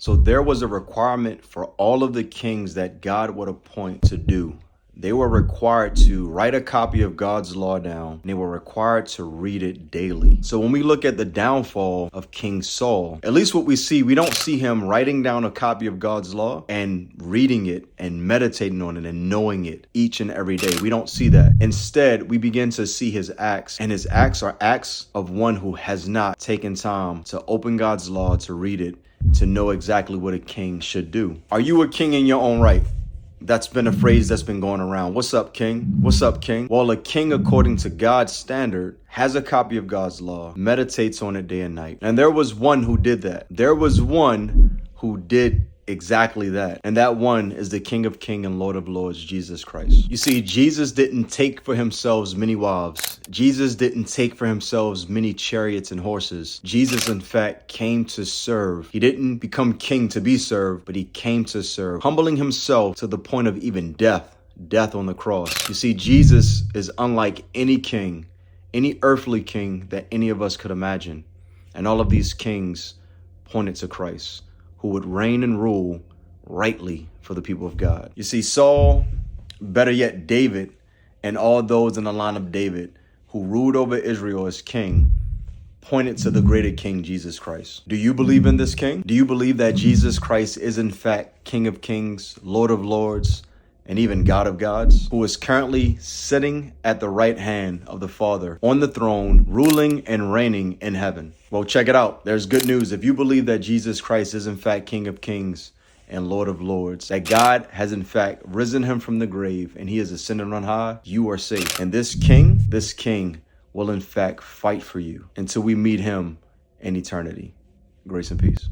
So there was a requirement for all of the kings that God would appoint to do. They were required to write a copy of God's law down, and they were required to read it daily. So when we look at the downfall of King Saul, at least what we see, we don't see him writing down a copy of God's law and reading it and meditating on it and knowing it each and every day. We don't see that. Instead, we begin to see his acts, and his acts are acts of one who has not taken time to open God's law, to read it, to know exactly what a king should do. Are you a king in your own right? That's been a phrase that's been going around. What's up, king? What's up, king? Well, a king, according to God's standard, has a copy of God's law, meditates on it day and night. And there was one who did that. There was one who did exactly that. And that one is the King of Kings and Lord of Lords, Jesus Christ. You see, Jesus didn't take for himself many wives. Jesus didn't take for himself many chariots and horses. Jesus, in fact, came to serve. He didn't become king to be served, but he came to serve, humbling himself to the point of even death on the cross. You see, Jesus is unlike any king, any earthly king that any of us could imagine. And all of these kings pointed to Christ, who would reign and rule rightly for the people of God. You see, Saul, better yet, David, and all those in the line of David who ruled over Israel as king, pointed to the greater King, Jesus Christ. Do you believe in this king? Do you believe that Jesus Christ is in fact King of Kings, Lord of Lords, and even God of gods, who is currently sitting at the right hand of the Father on the throne, ruling and reigning in heaven? Well, check it out. There's good news. If you believe that Jesus Christ is in fact King of Kings and Lord of Lords, that God has in fact risen him from the grave and he is ascended on high, you are safe. And this king will in fact fight for you until we meet him in eternity. Grace and peace.